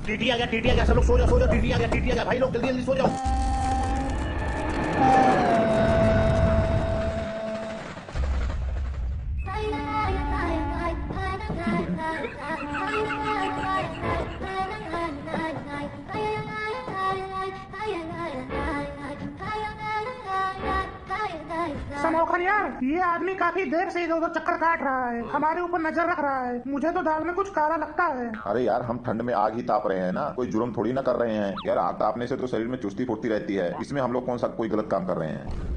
TT आ गया, सब लोग सो जाओ, टीटी आ गया भाई, लोग जल्दी जल्दी सो जाओ। समोखन यार, ये आदमी काफी देर से इधर उधर चक्कर काट रहा है, हमारे ऊपर नजर रख रहा है। मुझे तो दाल में कुछ काला लगता है। अरे यार, हम ठंड में आग ही ताप रहे हैं ना, कोई जुर्म थोड़ी ना कर रहे हैं यार। आग तापने से तो शरीर में चुस्ती फुर्ती रहती है, इसमें हम लोग कौन सा कोई गलत काम कर रहे हैं।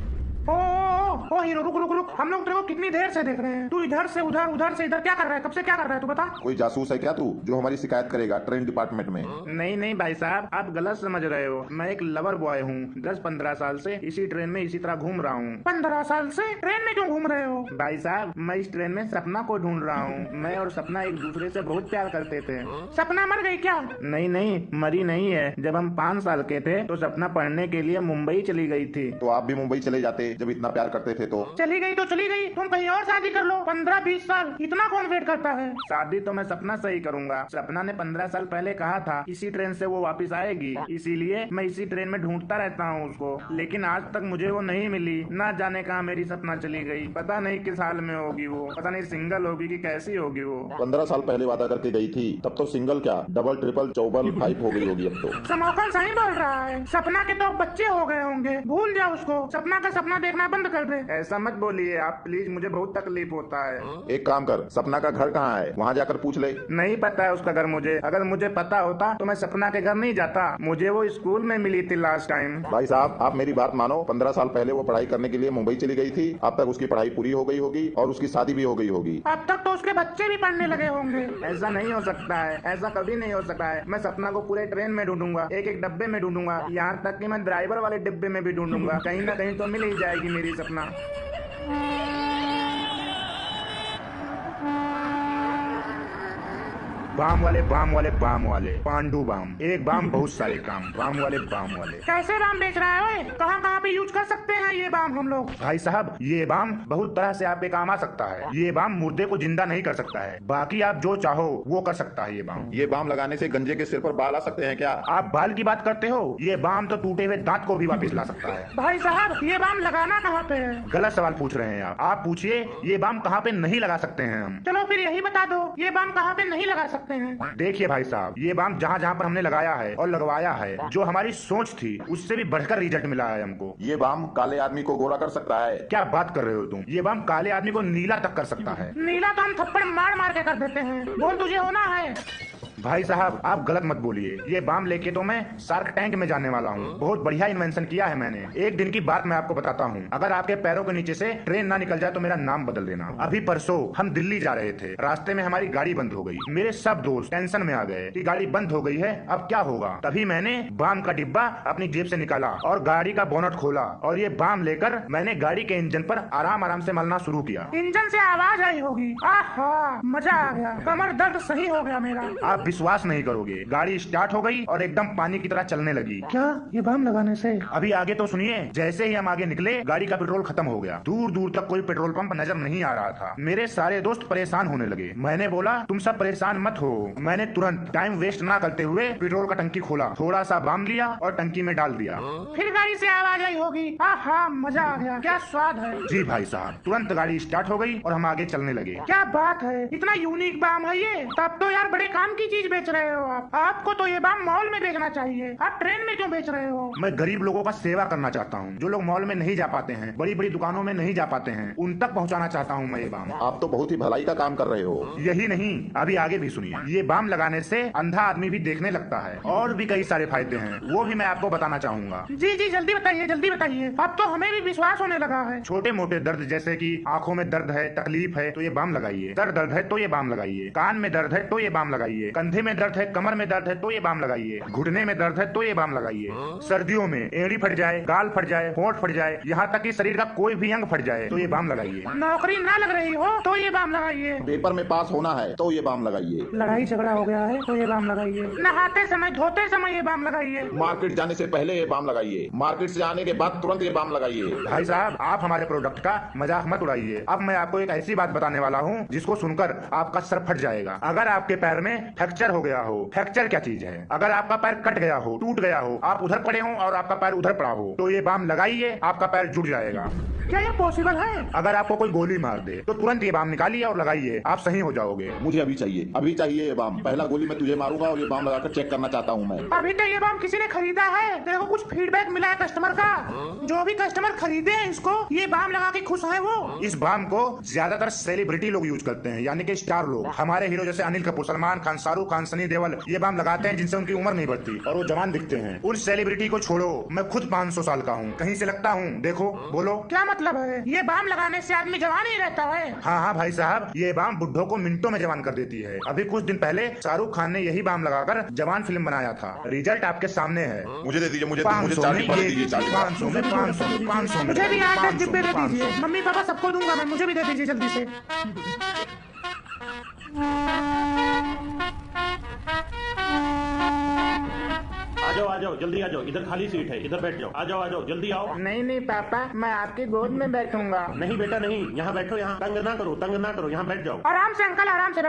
ओ हीरो, रुक रुक रुक, हम लोग तेरे को कितनी देर से देख रहे हैं। तू इधर से उधर, उधर से इधर क्या कर रहा है? कब से क्या कर रहा है तू बता। कोई जासूस है क्या तू, जो हमारी शिकायत करेगा ट्रेन डिपार्टमेंट में? नहीं भाई साहब, आप गलत समझ रहे हो। मैं एक लवर बॉय हूँ, 10-15 साल से इसी ट्रेन में इसी तरह घूम रहा हूँ। 15 साल से ट्रेन में क्यों घूम रहे हो? भाई साहब, मैं इस ट्रेन में सपना को ढूंढ रहा हूँ। मैं और सपना एक दूसरे से बहुत प्यार करते थे। सपना मर गई क्या? नहीं, मरी नहीं है। जब हम 5 साल के थे तो सपना पढ़ने के लिए मुंबई चली गई थी। तो आप भी मुंबई चले जाते जब इतना प्यार करते थे तो। चली गई तो चली गई, तुम कहीं और शादी कर लो। 15-20 साल इतना कौन वेट करता है? शादी तो मैं सपना से ही करूंगा। सपना ने 15 साल पहले कहा था इसी ट्रेन से वो वापस आएगी, इसीलिए मैं इसी ट्रेन में ढूंढता रहता हूँ उसको। लेकिन आज तक मुझे वो नहीं मिली। ना जाने कहाँ मेरी सपना चली गई। पता नहीं किस हाल में होगी वो, पता नहीं सिंगल होगी कि कैसी होगी वो। 15 साल पहले वादा करके गई थी, तब तो सिंगल क्या, डबल ट्रिपल चौबल 5 हो गई होगी अब तो। समोखन सही बोल रहा है, सपना के तो बच्चे हो गए होंगे। भूल जा उसको, सपना का सपना देखना बंद कर दे। ऐसा मत बोलिए आप प्लीज, मुझे बहुत तकलीफ होता है। एक काम कर, सपना का घर कहाँ है, वहाँ जाकर पूछ ले। नहीं पता है उसका घर मुझे। अगर मुझे पता होता तो मैं सपना के घर नहीं जाता। मुझे वो स्कूल में मिली थी लास्ट टाइम। भाई साहब, आप मेरी बात मानो। 15 साल पहले वो पढ़ाई करने के लिए मुंबई चली गई थी। अब तक उसकी पढ़ाई पूरी हो गई होगी और उसकी शादी भी हो गई होगी। अब तक तो उसके बच्चे भी पढ़ने लगे होंगे। ऐसा नहीं हो सकता है, ऐसा कभी नहीं हो सकता है। मैं सपना को पूरे ट्रेन में ढूंढूंगा, एक एक डब्बे में ढूंढूंगा, यहाँ तक कि मैं ड्राइवर वाले डिब्बे में भी ढूंढूंगा। कहीं ना कहीं तो मिल ही जाएगी मेरी सपना। बाम वाले पांडू बाम, एक बाम बहुत सारे काम। बाम वाले कैसे बाम बेच रहा है? ओए, कहाँ कहाँ पे यूज कर सकते हैं ये बाम हम लोग? भाई साहब, ये बाम बहुत तरह से आपके काम आ सकता है। ये बाम मुर्दे को जिंदा नहीं कर सकता है, बाकी आप जो चाहो वो कर सकता है ये बाम लगाने से गंजे के सिर पर बाल आ सकते हैं क्या? आप बाल की बात करते हो, ये बाम तो टूटे हुए दांत को भी वापस ला सकता है। भाई साहब, ये बाम लगाना कहाँ पे है? गलत सवाल पूछ रहे हैं आप पूछिए ये बाम कहाँ पे नहीं लगा सकते हैं हम। चलो फिर यही बता दो, ये बाम कहाँ पे नहीं लगा सकते हैं? देखिए भाई साहब, ये बाम जहाँ जहाँ पर हमने लगाया है और लगवाया है, जो हमारी सोच थी उससे भी बढ़कर रिजल्ट मिला है हमको। ये बाम काले आदमी को गोरा कर सकता है। क्या बात कर रहे हो तुम? ये बाम काले आदमी को नीला तक कर सकता है। नीला तो हम थप्पड़ मार मार के कर देते हैं। बोल तुझे होना है? भाई साहब, आप गलत मत बोलिए। ये बाम लेके तो मैं शार्क टैंक में जाने वाला हूँ। बहुत बढ़िया इन्वेंशन किया है मैंने। एक दिन की बात मैं आपको बताता हूँ। अगर आपके पैरों के नीचे से ट्रेन ना निकल जाए तो मेरा नाम बदल देना। अभी परसों हम दिल्ली जा रहे थे, रास्ते में हमारी गाड़ी बंद हो गई। मेरे सब दोस्त टेंशन में आ गए कि गाड़ी बंद हो गई है, अब क्या होगा। तभी मैंने बाम का डिब्बा अपनी जेब से निकाला और गाड़ी का बोनट खोला और ये बाम लेकर मैंने गाड़ी के इंजन पर आराम आराम से मलना शुरू किया। इंजन से आवाज आई होगी। आहा, मजा आ गया, कमर दर्द सही हो गया मेरा। आप विश्वास नहीं करोगे, गाड़ी स्टार्ट हो गई और एकदम पानी की तरह चलने लगी। क्या ये बाम लगाने से? अभी आगे तो सुनिए। जैसे ही हम आगे निकले, गाड़ी का पेट्रोल खत्म हो गया। दूर दूर तक कोई पेट्रोल पंप नजर नहीं आ रहा था। मेरे सारे दोस्त परेशान होने लगे। मैंने बोला तुम सब परेशान मत हो। मैंने तुरंत टाइम वेस्ट ना करते हुए पेट्रोल का टंकी खोला, थोड़ा सा बाम लिया और टंकी में डाल दिया। फिर गाड़ी से आवाज आई होगी। आहा, मजा आ गया, क्या स्वाद है। जी भाई साहब, तुरंत गाड़ी स्टार्ट हो गई और हम आगे चलने लगे। क्या बात है, इतना यूनिक बाम है ये। तब तो यार बड़े काम की चीज बेच रहे हो आप। आपको तो ये बाम मॉल में बेचना चाहिए। आप ट्रेन में क्यों बेच रहे हो? मैं गरीब लोगों का सेवा करना चाहता हूँ, जो लोग मॉल में नहीं जा पाते हैं, बड़ी बड़ी दुकानों में नहीं जा पाते हैं, उन तक पहुँचाना चाहता हूँ मैं ये बाम। आप तो बहुत ही भलाई का काम कर रहे हो। यही नहीं, अभी आगे भी सुनिए। ये बाम लगाने से अंधा आदमी भी देखने लगता है और भी कई सारे फायदे हैं, वो भी मैं आपको बताना चाहूंगा। जी जी, जल्दी बताइए, जल्दी बताइए। अब तो हमें भी विश्वास होने लगा है। छोटे मोटे दर्द जैसे कि आंखों में दर्द है, तकलीफ है तो ये बाम लगाइए। सर दर्द है तो ये बाम लगाइए। कान में दर्द है तो ये बाम लगाइए। कंधे में दर्द है, कमर में दर्द है तो ये बाम लगाइए। घुटने में दर्द है तो ये बाम लगाइए। सर्दियों में एड़ी फट जाए, गाल फट जाए, होंठ फट जाए, यहाँ तक कि शरीर का कोई भी अंग फट जाए तो ये बाम लगाइए। नौकरी ना लग रही हो तो ये बाम लगाइए। पेपर में पास होना है तो ये बाम लगाइए। लड़ाई झगड़ा हो गया है तो ये बाम लगाइए। नहाते समय, धोते समय ये बाम लगाइए। मार्केट जाने से पहले ये बाम लगाइए। मार्केट से आने के बाद तुरंत ये बाम लगाइए। भाई साहब, आप हमारे प्रोडक्ट का मजाक मत उड़ाइए। अब मैं आपको एक ऐसी बात बताने वाला हूँ जिसको सुनकर आपका सर फट जाएगा। अगर आपके पैर में फ्रैक्चर फ्रैक्चर हो गया हो। फ्रैक्चर क्या चीज है? अगर आपका पैर कट गया हो, टूट गया हो, आप उधर पड़े हो और आपका पैर उधर पड़ा हो, तो ये बाम लगाइए, आपका पैर जुड़ जाएगा। क्या ये पॉसिबल है? अगर आपको कोई गोली मार दे तो तुरंत ये बाम निकालिए और लगाइए, आप सही हो जाओगे। मुझे अभी चाहिए ये बाम। पहला गोली मैं तुझे मारूंगा और ये बाम लगाकर चेक करना चाहता हूँ मैं। अभी तो ये बाम किसी ने खरीदा है। तेरे को कुछ फीडबैक मिला है कस्टमर का? जो भी कस्टमर खरीदे हैं इसको, ये बाम लगा के खुश है वो। इस बाम को ज्यादातर सेलिब्रिटी लोग यूज करते हैं, यानी कि स्टार लोग। हमारे हीरो जैसे अनिल कपूर, सलमान खान, शाहरुख खान, सनी देओल ये बाम लगाते हैं, जिनसे उनकी उम्र नहीं बढ़ती और वो जवान दिखते हैं। उन सेलिब्रिटी को छोड़ो, मैं खुद 500 साल का हूँ, कहीं से लगता हूँ? देखो, बोलो। क्या मतलब है? ये बाम लगाने से आदमी जवान ही रहता है? हाँ हाँ भाई साहब, ये बाम बुड्ढों को मिनटों में जवान कर देती है। अभी कुछ दिन पहले शाहरुख खान ने यही बाम लगाकर जवान फिल्म बनाया था। रिजल्ट आपके सामने है। मुझे दे दीजिए, मुझे 500 चार में डिब्बा दे ये, दीजिए, 500 में, 500 में, मुझे भी 8-10 डिब्बे दे 500। दीजिए। मम्मी पापा सबको दूंगा मैं, मुझे भी दे दीजिए जल्दी से। आ जाओ जल्दी आ जाओ, इधर खाली सीट है, इधर बैठ जाओ। आ जाओ जल्दी आओ। नहीं नहीं पापा, मैं आपकी गोद में बैठूंगा। नहीं बेटा नहीं, यहाँ बैठो, यहाँ तंग ना करो, यहाँ बैठ जाओ। आराम से अंकल, आराम से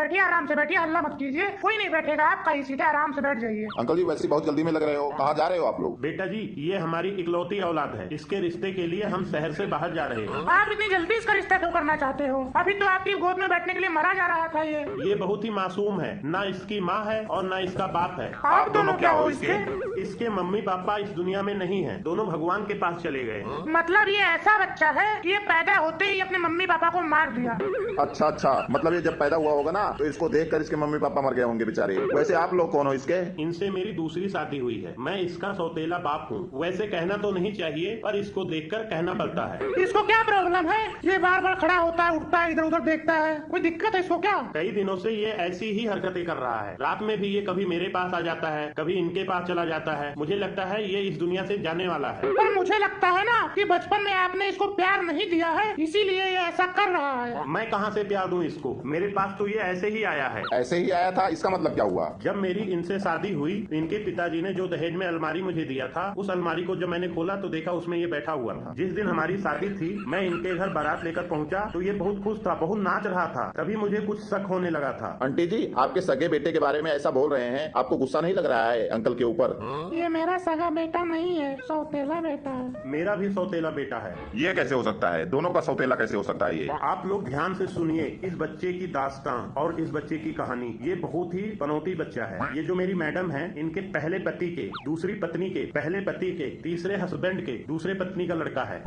बैठिए, हल्ला मत कीजिए। कोई नहीं बैठेगा, आपका ही सीट है, आराम से बैठ जाइए। अंकल जी वैसे बहुत जल्दी में लग रहे हो, कहाँ जा रहे हो आप लोग? बेटा जी, ये हमारी इकलौती औलाद है, इसके रिश्ते के लिए हम शहर से बाहर जा रहे हैं। आप इतनी जल्दी इसका रिश्ता क्यों करना चाहते हो? अभी तो आपकी गोद में बैठने के लिए मरा जा रहा था ये बहुत ही मासूम है, ना इसकी माँ है और ना इसका बाप है। आप दोनों क्या हो इसके? इसके मम्मी पापा इस दुनिया में नहीं है, दोनों भगवान के पास चले गए। मतलब ये ऐसा बच्चा है कि ये पैदा होते ही अपने मम्मी पापा को मार दिया? अच्छा, मतलब ये जब पैदा हुआ होगा ना, तो इसको देखकर इसके मम्मी पापा मर गए होंगे बेचारे। वैसे आप लोग कौन हो इसके? इनसे मेरी दूसरी शादी हुई है, मैं इसका सौतेला बाप हूँ। वैसे कहना तो नहीं चाहिए, पर इसको देखकर कहना पड़ता है। इसको क्या प्रॉब्लम है? ये बार बार खड़ा होता है, उठता है, इधर उधर देखता है, कोई दिक्कत है इसको क्या? कई दिनों से ये ऐसी ही हरकतें कर रहा है। रात में भी ये कभी मेरे पास आ जाता है, कभी इनके पास चला जाता है। मुझे लगता है ये इस दुनिया से जाने वाला है। पर मुझे लगता है ना कि बचपन में आपने इसको प्यार नहीं दिया है, इसीलिए ये ऐसा कर रहा है। मैं कहाँ से प्यार दूं इसको? मेरे पास तो ये ऐसे ही आया है। ऐसे ही आया था? इसका मतलब क्या हुआ? जब मेरी इनसे शादी हुई, इनके पिताजी ने जो दहेज में अलमारी मुझे दिया था, उस अलमारी को जब मैंने खोला तो देखा उसमें ये बैठा हुआ था। जिस दिन हमारी शादी थी, मैं इनके घर बारात लेकर पहुंचा तो ये बहुत खुश था, बहुत नाच रहा था। तभी मुझे कुछ शक होने लगा था। आंटी जी, आपके सगे बेटे के बारे में ऐसा बोल रहे हैं, आपको गुस्सा नहीं लग रहा है अंकल के ऊपर? ये मेरा सगा बेटा नहीं है, सौतेला बेटा है। मेरा भी सौतेला बेटा है। ये कैसे हो सकता है? दोनों का सौतेला कैसे हो सकता है? ये आप लोग ध्यान से सुनिए इस बच्चे की दास्तान और इस बच्चे की कहानी। ये बहुत ही पनौती बच्चा है। ये जो मेरी मैडम है, इनके पहले पति के, दूसरी पत्नी के, पहले पति के, तीसरे हस्बैंड के, दूसरे पत्नी का लड़का है।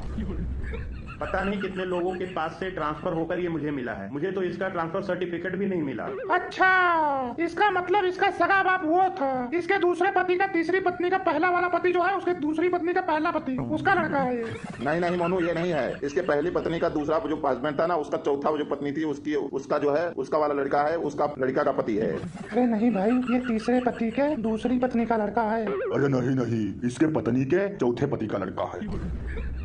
पता नहीं कितने लोगों के पास से ट्रांसफर होकर ये मुझे मिला है। मुझे तो इसका ट्रांसफर सर्टिफिकेट भी नहीं मिला। अच्छा, इसका मतलब इसका सगा बाप वो था। इसके दूसरे पति का तीसरी पत्नी का पहला वाला पति जो है, उसके दूसरी पत्नी का पहला पति, उसका लड़का है ये। नहीं मोनू, ये नहीं है। इसके पहली पत्नी का दूसरा जो हस्बैंड था ना, उसका चौथा जो पत्नी थी, उसका जो है, उसका वाला लड़का है, उसका लड़का का पति है। अरे नहीं भाई, ये तीसरे पति के दूसरी पत्नी का लड़का है। अरे नहीं, इसके पत्नी के चौथे पति का लड़का है।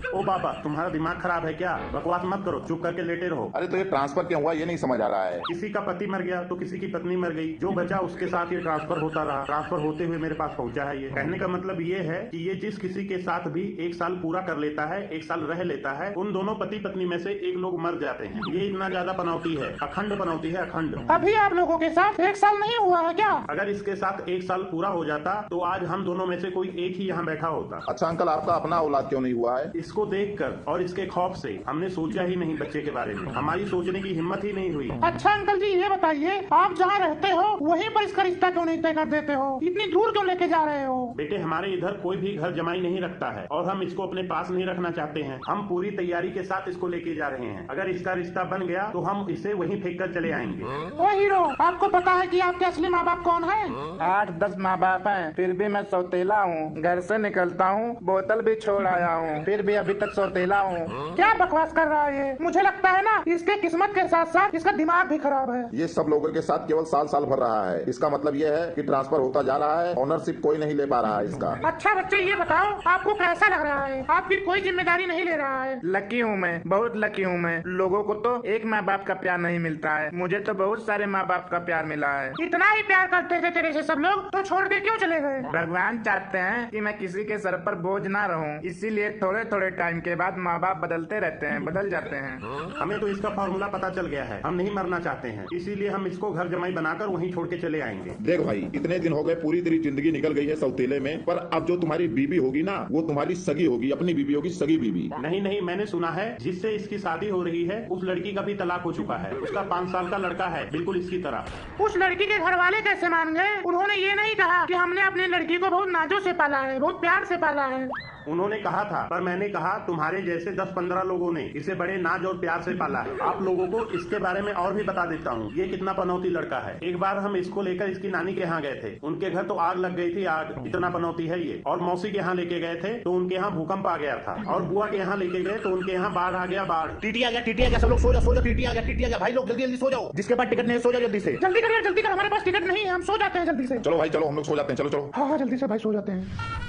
ओ बाबा, तुम्हारा दिमाग खराब है क्या? बकवास मत करो, चुप करके लेटे रहो। अरे तो ये ट्रांसफर क्यों हुआ, ये नहीं समझ आ रहा है। किसी का पति मर गया तो किसी की पत्नी मर गई, जो बचा उसके साथ ये ट्रांसफर होता रहा। ट्रांसफर होते हुए मेरे पास पहुंचा है ये। कहने का मतलब ये है कि ये जिस किसी के साथ भी 1 साल पूरा कर लेता है, 1 साल रह लेता है, उन दोनों पति पत्नी में से एक लोग मर जाते हैं। ये इतना ज्यादा पनौती है, अखंड पनौती है, अखंड। अभी आप लोगों के साथ 1 साल नहीं हुआ है क्या? अगर इसके साथ 1 साल पूरा हो जाता तो आज हम दोनों में से कोई एक ही यहाँ बैठा होता। अच्छा अंकल, आपका अपना औलाद क्यों नहीं हुआ है? इसको देखकर और इसके खौफ से हमने सोचा ही नहीं बच्चे के बारे में। हमारी सोचने की हिम्मत ही नहीं हुई। अच्छा अंकल जी, ये बताइए, आप जहाँ रहते हो वहीं पर इसका रिश्ता क्यों नहीं तय कर देते हो? इतनी दूर क्यों लेके जा रहे हो? बेटे, हमारे इधर कोई भी घर जमाई नहीं रखता है और हम इसको अपने पास नहीं रखना चाहते हैं। हम पूरी तैयारी के साथ इसको लेके जा रहे हैं। अगर इसका रिश्ता बन गया तो हम इसे वहीं फेंक कर चले आएंगे। ओ हीरो, आपको पता है कि आपके असली माँ बाप कौन है? 8-10 माँ बाप हैं, फिर भी मैं सौतेला हूँ। घर से निकलता हूँ, बोतल भी छोड़ आया हूँ, फिर भी अभी तक सौतेला हूँ। क्या बकवास कर रहा है ये? मुझे लगता है ना, इसके किस्मत के साथ साथ इसका दिमाग भी खराब है। ये सब लोगों के साथ केवल साल भर रहा है। इसका मतलब ये है कि ट्रांसफर होता जा रहा है, ओनरशिप कोई नहीं ले पा रहा है इसका। अच्छा बच्चे, ये बताओ आपको कैसा लग रहा है? आपकी कोई जिम्मेदारी नहीं ले रहा है। लकी हूँ मैं, बहुत लकी हूँ मैं। लोगों को तो एक माँ बाप का प्यार नहीं मिलता है, मुझे तो बहुत सारे माँ बाप का प्यार मिला है। इतना ही प्यार करते थे तेरे से सब लोग, तो छोड़ के क्यों चले गए? भगवान चाहते हैं कि मैं किसी के सर पर बोझ ना रहूं, इसीलिए थोड़े थोड़े टाइम के बाद माँ बाप बदलते रहते हैं, बदल जाते हैं। हमें तो इसका फॉर्मूला पता चल गया है, हम नहीं मरना चाहते हैं, इसीलिए हम इसको घर जमाई बनाकर वहीं छोड़ के चले आएंगे। देख भाई, इतने दिन हो गए, पूरी तेरी जिंदगी निकल गई है सौतेले में, पर अब जो तुम्हारी बीबी होगी ना, वो तुम्हारी सगी होगी, अपनी बीबी होगी, सगी बीबी। नहीं नहीं, मैंने सुना है जिससे इसकी शादी हो रही है उस लड़की का भी तलाक हो चुका है। उसका 5 साल का लड़का है, बिल्कुल इसकी तरह। उस लड़की के घर वाले कैसे मान गए? उन्होंने ये नहीं कहा कि हमने अपनी लड़की को बहुत नाजों से पाला है, बहुत प्यार से पाला है। उन्होंने कहा था, पर मैंने कहा तुम्हारे जैसे 10-15 लोगों ने इसे बड़े नाज और प्यार से पाला है। आप लोगों को इसके बारे में और भी बता देता हूँ, ये कितना पनौती लड़का है। एक बार हम इसको लेकर इसकी नानी के यहाँ गए थे, उनके घर तो आग लग गई थी, आग, इतना पनौती है ये। और मौसी के यहाँ लेके गए थे तो उनके यहाँ भूकंप आ गया था, और बुआ के यहाँ लेके गए तो उनके यहाँ बाढ़ आ गया, बाढ़। टीटी आ गया, सब लोग सो जाओ, टीटी आ गया भाई, लोग जल्दी सो जाओ, जिसके पास टिकट नहीं सो जाओ जल्दी से। जल्दी कर, हमारे पास टिकट नहीं है, हम सो जाते हैं जल्दी से। चलो भाई चलो, हम लोग सो जाते हैं, चलो। हाँ जल्दी से भाई, सो जाते हैं।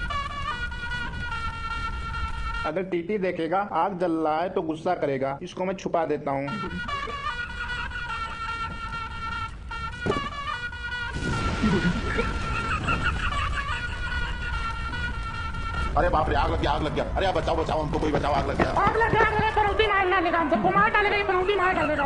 अगर टीटी देखेगा आग जल रहा है तो गुस्सा करेगा, इसको मैं छुपा देता हूँ। अरे बाप रे, आग लग गया। अरे बचाओ हमको, कोई बचाओ, आग लग गया। आग लग गया, पनौती मार डालेगा, हम सबको मार डालेगा, ये पनौती मार डालेगा।